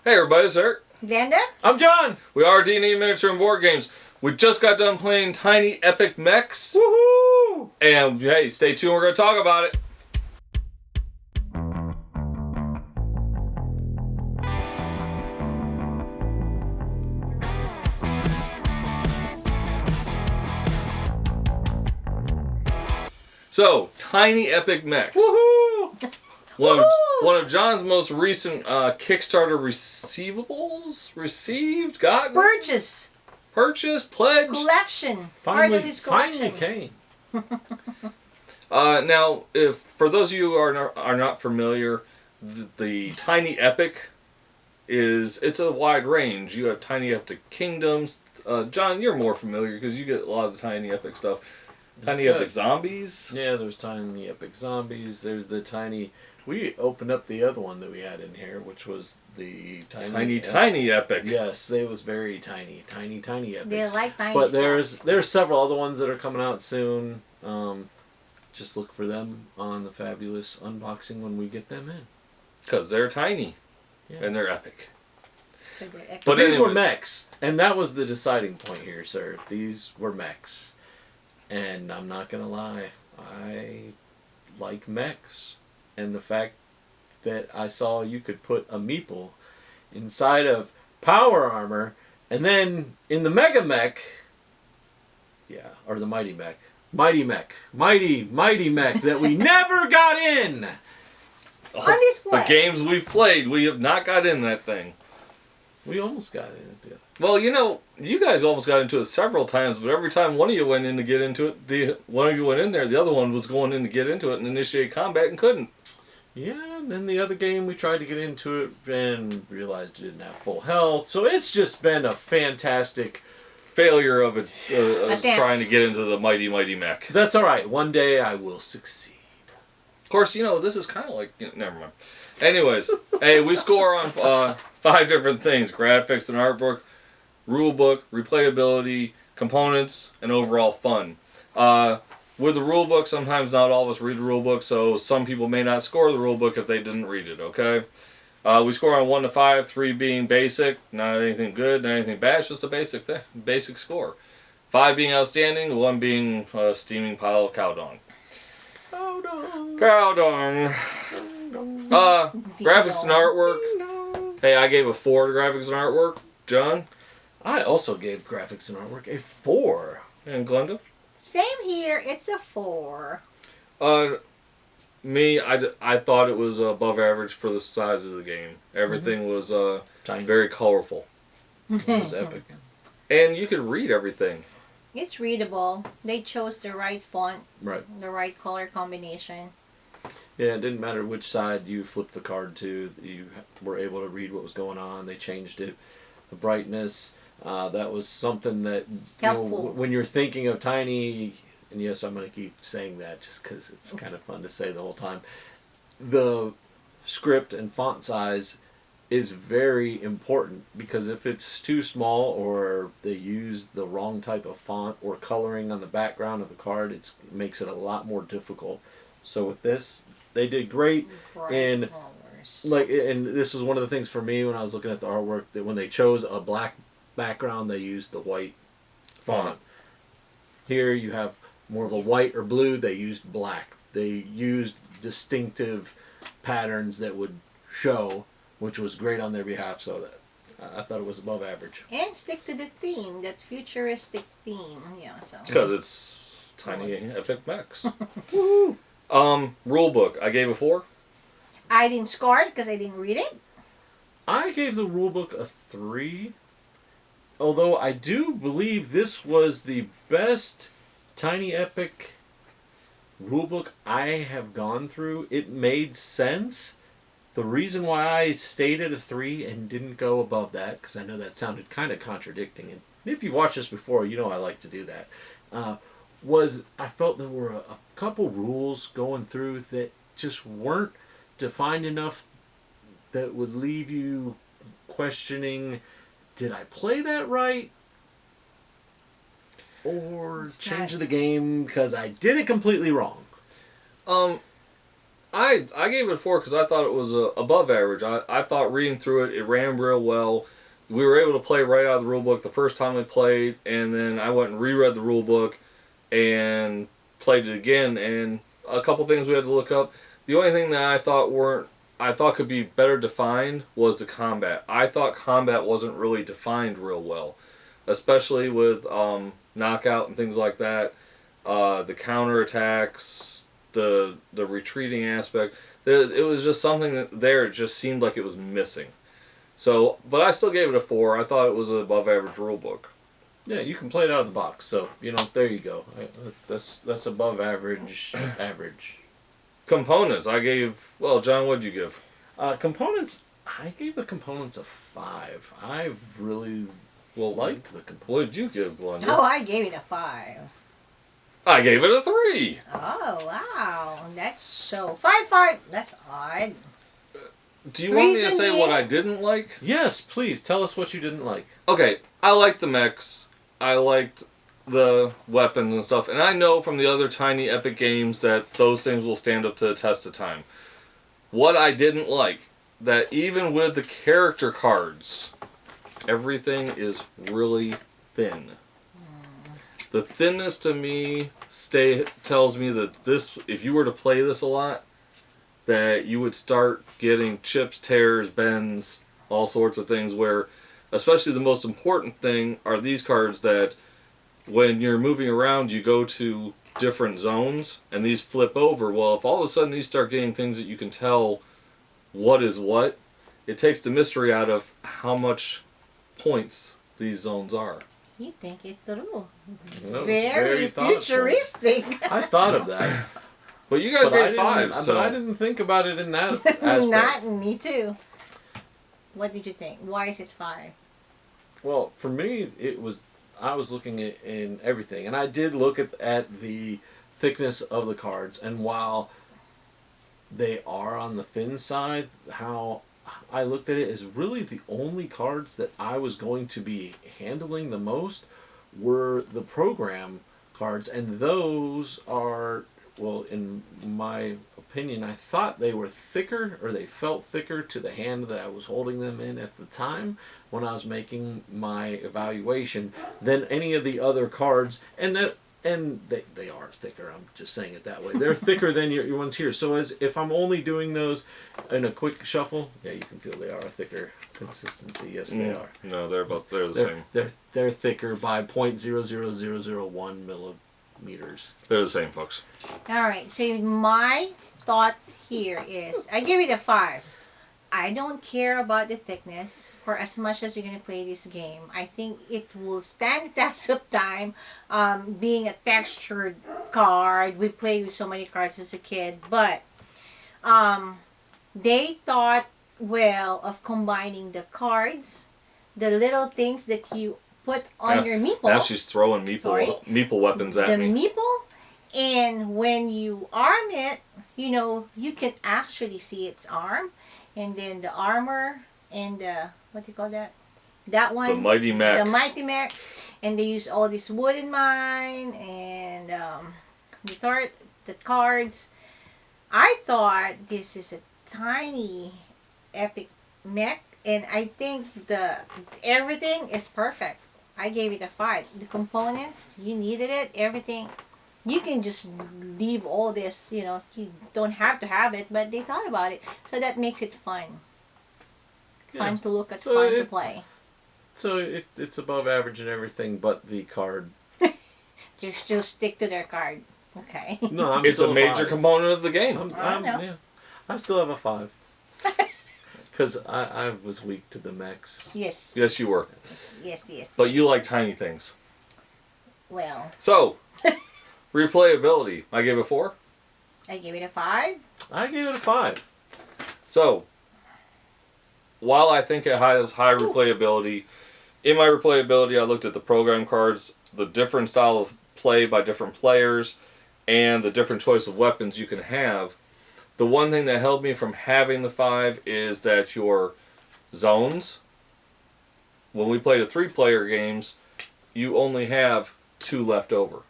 Hey everybody, it's Eric. Glenda? I'm John. We are D&D Miniature and Board Games. We just got done playing Tiny Epic Mechs. Woohoo! And hey, stay tuned, we're going to talk about it. So, Tiny Epic Mechs. Woohoo! One of John's most recent Kickstarter receivables? Received? Gotten? Purchased? Pledged? Collection. Finally came. Now, if for those of you who are not familiar, the Tiny Epic it's a wide range. You have Tiny Epic Kingdoms. John, you're more familiar because you get a lot of the Tiny Epic stuff. Tiny Epic Zombies. Yeah, there's Tiny Epic Zombies. There's the Tiny... We opened up the other one that we had in here, which was the Tiny Epic. Yes, they was very tiny. Tiny epic. They like tiny But stuff. there's several other ones that are coming out soon. Just look for them on the fabulous unboxing when we get them in. Because they're tiny. Yeah. And they're epic. So they're epic. But these were mechs, and that was the deciding point here, sir. These were mechs. And I'm not going to lie, I like mechs. And the fact that I saw you could put a meeple inside of power armor, and then in the Mega Mech, or the Mighty Mech, Mighty Mech that we never got in. On display. The games we've played, we have not got in that thing. We almost got in it. Well, you guys almost got into it several times, but every time one of you went in to get into it, one of you went in there, the other one was going in to get into it and initiate combat and couldn't. Yeah, and then the other game we tried to get into it and realized it didn't have full health. So it's just been a fantastic failure of it trying to get into the Mighty Mech. That's all right. One day I will succeed. Of course, this is kind of like... never mind. Anyways, hey, we score on 5 different things. Graphics and artwork, rulebook, replayability, components, and overall fun. With the rulebook, sometimes not all of us read the rulebook, so some people may not score the rulebook if they didn't read it, okay? We score on 1 to 5, 3 being basic, not anything good, not anything bad, it's just a basic score. 5 being outstanding, 1 being a steaming pile of cow dung. Cow dung. Graphics and artwork. Hey, I gave a 4 to graphics and artwork. John? I also gave graphics and artwork a 4. And Glenda? Same here. It's a 4. Me, I thought it was above average for the size of the game. Everything was very colorful. It was epic. And you could read everything. It's readable. They chose the right font. Right. The right color combination. Yeah, it didn't matter which side you flipped the card to. You were able to read what was going on. They changed it. The brightness. That was something that, when you're thinking of Tiny, and yes, I'm going to keep saying that just because it's kind of fun to say the whole time, the script and font size is very important, because if it's too small or they use the wrong type of font or coloring on the background of the card, it makes it a lot more difficult. So with this, they did great. And this is one of the things for me when I was looking at the artwork, that when they chose a black background, they used the white font. Here you have more of a white or blue, they used black. They used distinctive patterns that would show, which was great on their behalf, so that I thought it was above average. And stick to the theme, that futuristic theme. Yeah, so. Because it's Tiny Epic Mechs. Rulebook, I gave a 4. I didn't score it because I didn't read it. I gave the rulebook a 3. Although I do believe this was the best Tiny Epic rulebook I have gone through. It made sense. The reason why I stayed at a 3 and didn't go above that, because I know that sounded kind of contradicting, and if you've watched this before, you know I like to do that, was I felt there were a couple rules going through that just weren't defined enough that would leave you questioning, did I play that right? Or change the game because I did it completely wrong? I gave it a 4 because I thought it was above average. I thought reading through it, it ran real well. We were able to play right out of the rule book the first time we played, and then I went and reread the rule book and played it again. And a couple things we had to look up. The only thing that I thought could be better defined was the combat. I thought combat wasn't really defined real well, especially with knockout and things like that. The counterattacks, the retreating aspect. It was just something that there it just seemed like it was missing. So, but I still gave it a 4. I thought it was an above average rule book. Yeah, you can play it out of the box. So there you go. That's above average. Average. Components, I gave. Well, John, what'd you give? Components. I gave the components a 5. I really liked the components. What did you give, Glenda? Oh, I gave it a 5. I gave it a 3. Oh, wow. That's so... 5. That's odd. Do you want me to say what I didn't like? Yes, please. Tell us what you didn't like. Okay, I liked the mechs. I liked the weapons and stuff. And I know from the other Tiny Epic games that those things will stand up to the test of time. What I didn't like, that even with the character cards, everything is really thin. The thinness to me tells me that this, if you were to play this a lot, that you would start getting chips, tears, bends, all sorts of things where, especially the most important thing are these cards that when you're moving around you go to different zones and these flip over. Well, if all of a sudden these start getting things that you can tell what is what, it takes the mystery out of how much points these zones are. You think it through. Very futuristic. I thought of that. But you guys gave 5, so... But I didn't think about it in that aspect. Not me too. What did you think? Why is it 5? Well, for me, I was looking at in everything, and I did look at the thickness of the cards, and while they are on the thin side, how I looked at it is really the only cards that I was going to be handling the most were the program cards, and those are... Well, in my opinion, I thought they were thicker, or they felt thicker to the hand that I was holding them in at the time when I was making my evaluation than any of the other cards, and they are thicker. I'm just saying it that way. They're thicker than your ones here. So if I'm only doing those in a quick shuffle, yeah, you can feel they are a thicker consistency. Yes, they are. No, they're the same. They're thicker by 0.00001 millimeters. They're the same, folks. Alright, so my thought here is, I give it a 5. I don't care about the thickness for as much as you're going to play this game. I think it will stand the test of time, being a textured card. We played with so many cards as a kid, but they thought well of combining the cards, the little things that you put on your meeple. Now she's throwing meeple weapons at me. The meeple, and when you arm it, you can actually see its arm, and then the armor, and the, what do you call that? That one. The Mighty Mech. The Mighty Mech, and they use all this wood in mine, and the cards. I thought this is a Tiny Epic Mech, and I think everything is perfect. I gave it a 5. The components, you needed it, everything. You can just leave all this, you don't have to have it, but they thought about it. So that makes it fun. Fun to look at, fun to play. So it's above average and everything but the card. They still stick to their card. Okay. No, it's a major component of the game. I still have a 5. Because I was weak to the mechs. Yes. Yes, you were. Yes. But you like tiny things. Well. So, replayability. I gave it a 4. I gave it a 5. I gave it a 5. So, while I think it has high replayability, in my replayability I looked at the program cards, the different style of play by different players, and the different choice of weapons you can have. The one thing that held me from having the 5 is that your zones, when we played a 3-player games, you only have 2 left over.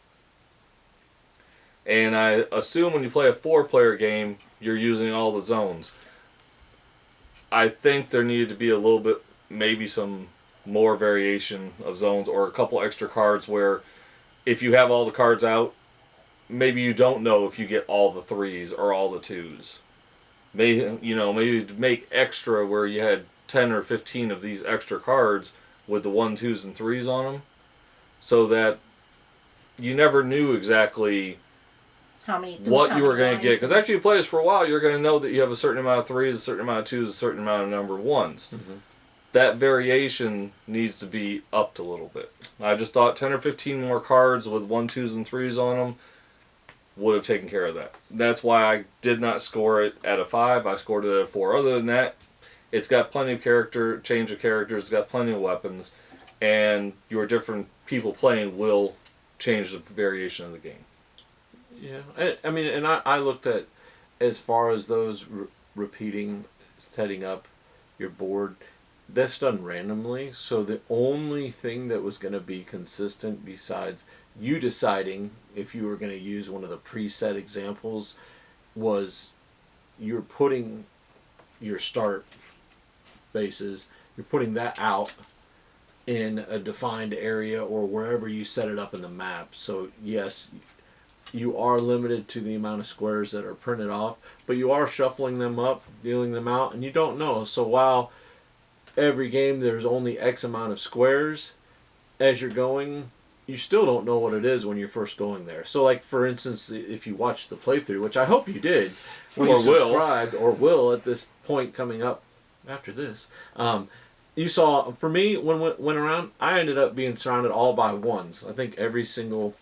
And I assume when you play a 4-player game, you're using all the zones. I think there needed to be a little bit, maybe some more variation of zones or a couple extra cards where if you have all the cards out, maybe you don't know if you get all the 3s or all the 2s. Maybe make extra where you had 10 or 15 of these extra cards with the 1, 2s, and 3s on them, so that you never knew exactly what you were going to get. Because after you play this for a while, you're going to know that you have a certain amount of 3s, a certain amount of 2s, a certain amount of number of 1s. Mm-hmm. That variation needs to be upped a little bit. I just thought 10 or 15 more cards with 1, 2s, and 3s on them would have taken care of that. That's why I did not score it at a 5. I scored it at a 4. Other than that, it's got plenty of change of characters, it's got plenty of weapons, and your different people playing will change the variation of the game. Yeah, I mean, and I looked at, as far as those repeating, setting up your board, that's done randomly, so the only thing that was going to be consistent besides you deciding if you were going to use one of the preset examples was you're putting your start bases, you're putting that out in a defined area or wherever you set it up in the map. So yes, you are limited to the amount of squares that are printed off, but you are shuffling them up, dealing them out, and you don't know. So while every game there's only X amount of squares, as you're going, you still don't know what it is when you're first going there. So like, for instance, if you watched the playthrough, which I hope you did, when you subscribed, or will at this point coming up after this, you saw, for me, when we went around, I ended up being surrounded all by 1s. I think every single...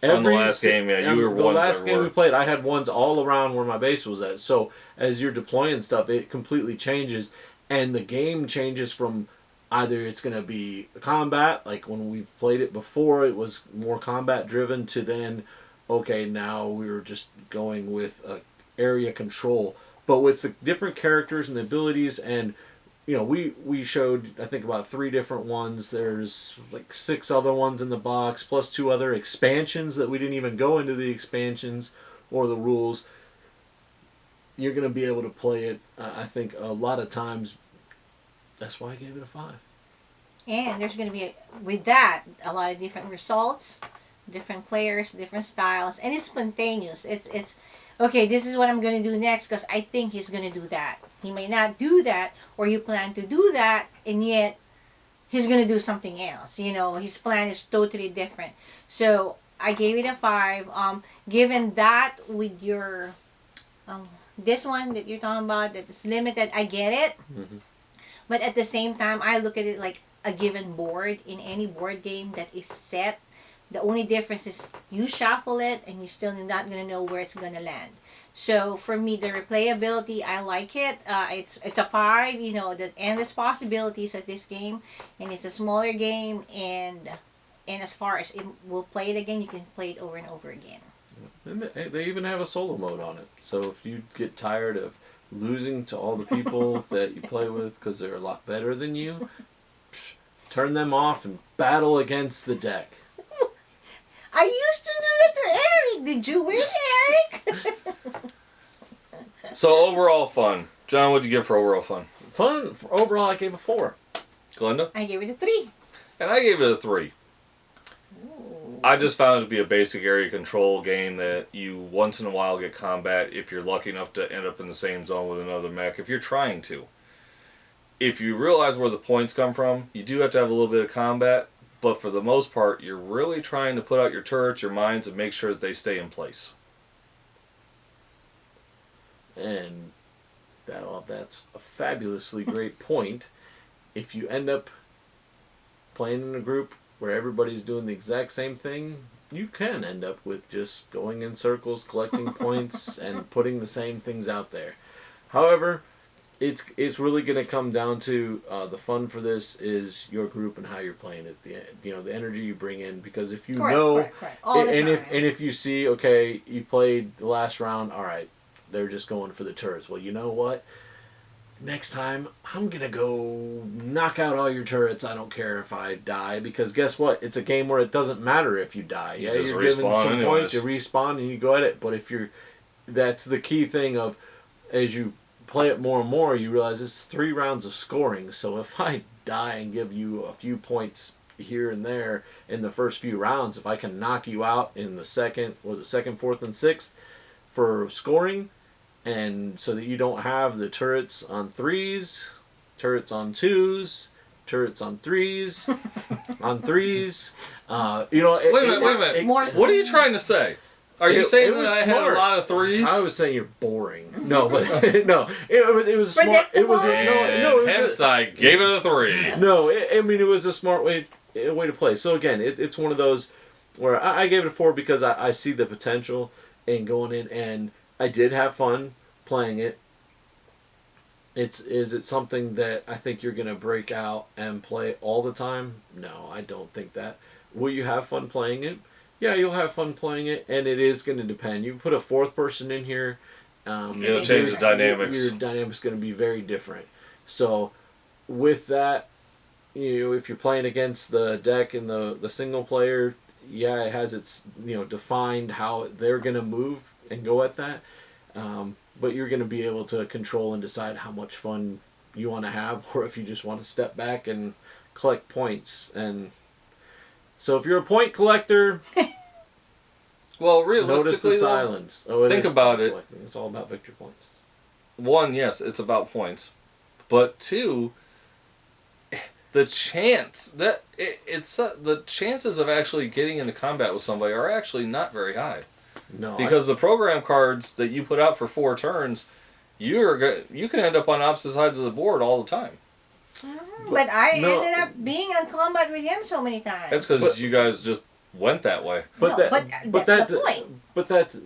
on the last game, yeah, you were 1s. The last game we played, I had 1s all around where my base was at. So as you're deploying stuff, it completely changes. And the game changes from either it's going to be combat, like when we've played it before, it was more combat driven, to then, okay, now we're just going with area control. But with the different characters and the abilities, and we showed, I think, about 3 different ones. There's like 6 other ones in the box, plus 2 other expansions that we didn't even go into the expansions or the rules. You're going to be able to play it, I think, a lot of times. That's why I gave it a 5. And there's going to be, with that, a lot of different results, different players, different styles, and it's spontaneous. It's okay, this is what I'm going to do next because I think he's going to do that. He may not do that, or you plan to do that, and yet he's going to do something else. His plan is totally different. So I gave it a 5. Given that with your, this one that you're talking about that is limited, I get it. Mm-hmm. But at the same time, I look at it like a given board in any board game that is set. The only difference is you shuffle it and you're still not going to know where it's going to land. So for me, the replayability, I like it. It's a 5, the endless possibilities of this game. And it's a smaller game. And as far as we'll play it again, you can play it over and over again. And they even have a solo mode on it. So if you get tired of losing to all the people that you play with because they're a lot better than you, turn them off and battle against the deck. I used to do that to Eric. Did you win, Eric? So overall fun. John, what'd you give for overall fun? Overall, I gave a 4. Glenda? I gave it a 3. And I gave it a 3. I just found it to be a basic area control game that you once in a while get combat if you're lucky enough to end up in the same zone with another mech, if you're trying to. If you realize where the points come from, you do have to have a little bit of combat, but for the most part, you're really trying to put out your turrets, your mines, and make sure that they stay in place. And that's a fabulously great point. If you end up playing in a group where everybody's doing the exact same thing, you can end up with just going in circles, collecting points, and putting the same things out there. However, it's really going to come down to the fun for this is your group and how you're playing it. The energy you bring in, because if you correct. If you see, okay, you played the last round, all right, they're just going for the turrets. Well, you know what? next time I'm going to go knock out all your turrets. I don't care if I die, because guess what? It's a game where it doesn't matter if you die. Yeah, you're given some points, you respawn, and you go at it. But if you're... That's the key thing of, as you play it more and more, you realize it's 3 rounds of scoring. So if I die and give you a few points here and there in the first few rounds, if I can knock you out in the second, fourth, and sixth for scoring, and so that you don't have the turrets on 3s, turrets on 2s, turrets on 3s, on 3s. Wait a minute. What are you trying to say? Are you saying that I had a lot of 3s? I was saying you're boring. No, but no, it was smart. It was hence I gave it a 3. No, it was a smart way to play. So again, it's one of those where I gave it a 4 because I see the potential in going in, and I did have fun playing it. Is it something that I think you're going to break out and play all the time? No, I don't think that. Will you have fun playing it? Yeah, you'll have fun playing it, and it is going to depend. You put a 4th person in here, it'll change the dynamics. Your dynamics going to be very different. So, with that, if you're playing against the deck in the single player, yeah, it has its defined how they're going to move and go at that. But you're going to be able to control and decide how much fun you want to have, or if you just want to step back and collect points. And so if you're a point collector, well, realistically, notice the silence. Think about it. It's all about victory points. 1, yes, it's about points, but 2, the chance that the chances of actually getting into combat with somebody are actually not very high. No, because the program cards that you put out for 4 turns, you can end up on opposite sides of the board all the time. But I ended up being in combat with him so many times. That's because you guys just went that way. But that's the point. But that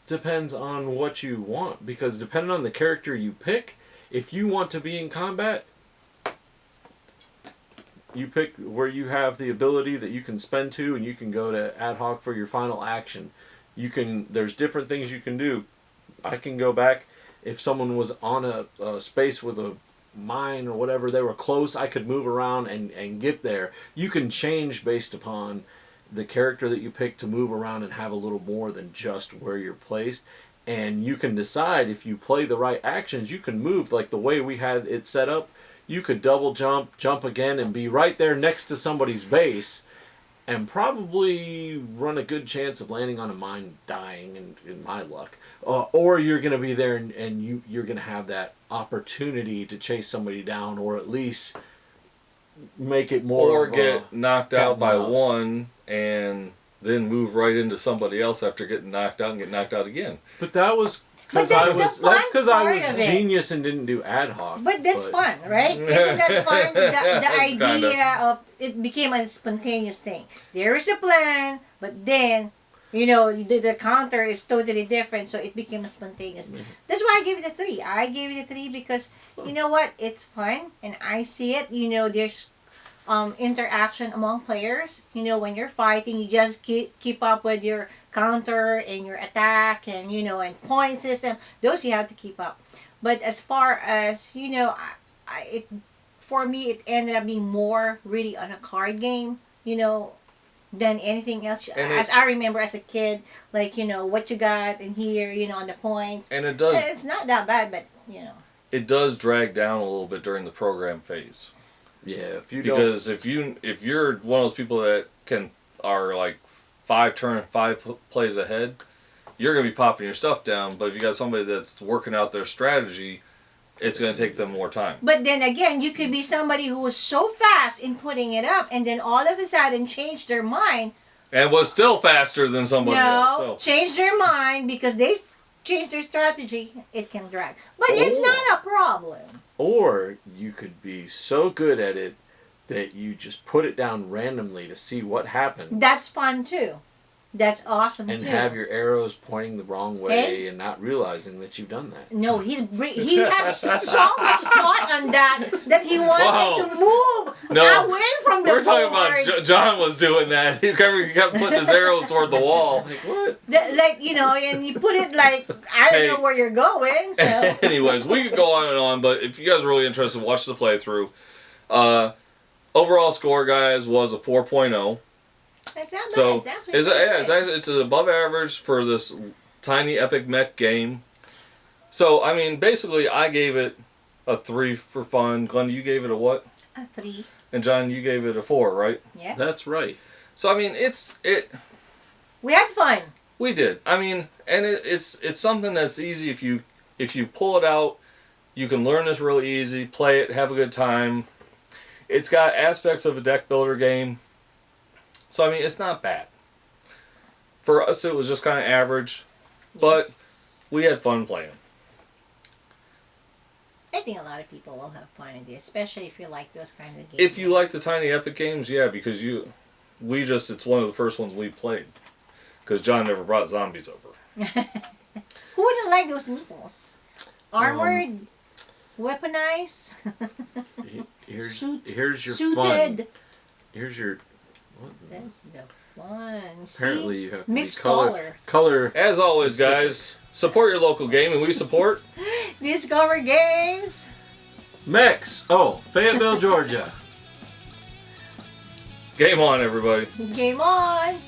depends on what you want, because depending on the character you pick, if you want to be in combat, you pick where you have the ability that you can spend to, and you can go to ad hoc for your final action. There's different things you can do. I can go back, if someone was on a space with a mine or whatever, they were close, I could move around and get there. You can change based upon the character that you pick to move around and have a little more than just where you're placed. And you can decide, if you play the right actions, you can move like the way we had it set up. You could double jump again, and be right there next to somebody's base, and probably run a good chance of landing on a mine, dying, in my luck. Or you're going to be there and you're going to have that opportunity to chase somebody down, or at least make it more... Or get knocked out by one and then move right into somebody else after getting knocked out and get knocked out again. But that was... That's because I was genius and didn't do ad hoc. But that's fun, right? Isn't that fun? The idea of it became a spontaneous thing. There is a plan, but then, the counter is totally different, so it became a spontaneous. Mm-hmm. That's why I gave it a 3. I gave it a 3 because, you know what? It's fun, and I see it. There's interaction among players. When you're fighting, you just keep up with your counter and your attack and and point system. Those you have to keep up. But as far as for me, it ended up being more really on a card game, than anything else. As I remember as a kid, like what you got in here, on the points. And it does. It's not that bad, but it does drag down a little bit during the program phase. Yeah, if you're one of those people that are like 5 plays ahead, you're gonna be popping your stuff down. But if you got somebody that's working out their strategy, it's gonna take them more time. But then again, you could be somebody who was so fast in putting it up, and then all of a sudden changed their mind. And was still faster than somebody else. No, changed their mind because they changed their strategy. It can drag, but it's not a problem. Or you could be so good at it that you just put it down randomly to see what happens. That's fun too. That's awesome and too. And have your arrows pointing the wrong way and not realizing that you've done that. No, he has so much thought on that he wanted to move away from the We're talking board. about John was doing that. He kept putting his arrows toward the wall. Like, what? Like, you know, and you put it like, I don't Hey. know where you're going, so. Anyways, we could go on and on, but if you guys are really interested, watch the playthrough. Overall score, guys, was a 4.0. It's not bad. So It's actually pretty good. it's an above average for this Tiny Epic Mech game. So, I mean, basically, I gave it a 3 for fun. Glenda, you gave it a what? A 3. And John, you gave it a 4, right? Yeah. That's right. So, I mean, We had fun. we did. I mean, and it's something that's easy if you pull it out. You can learn this really easy, play it, have a good time. It's got aspects of a deck builder game. So, I mean, it's not bad. For us, it was just kind of average. But we had fun playing. I think a lot of people will have fun in this, especially if you like those kinds of games. If you like the Tiny Epic games, yeah, because it's one of the first ones we played. Because John never brought zombies over. Who wouldn't like those needles? Armored, weaponized, Here's your suited. fun. Here's your. What? That's the fun. Apparently, See? you have to Mixed be color. As always, specific. guys, support your local game, and we support Discover games. Mechs. Oh, Fayetteville, Georgia. Game on, everybody. Game on.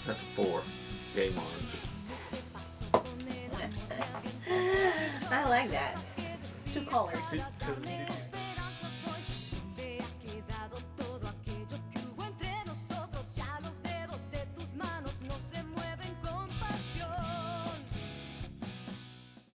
That's a 4. Game on. I like that. 2 colors. Because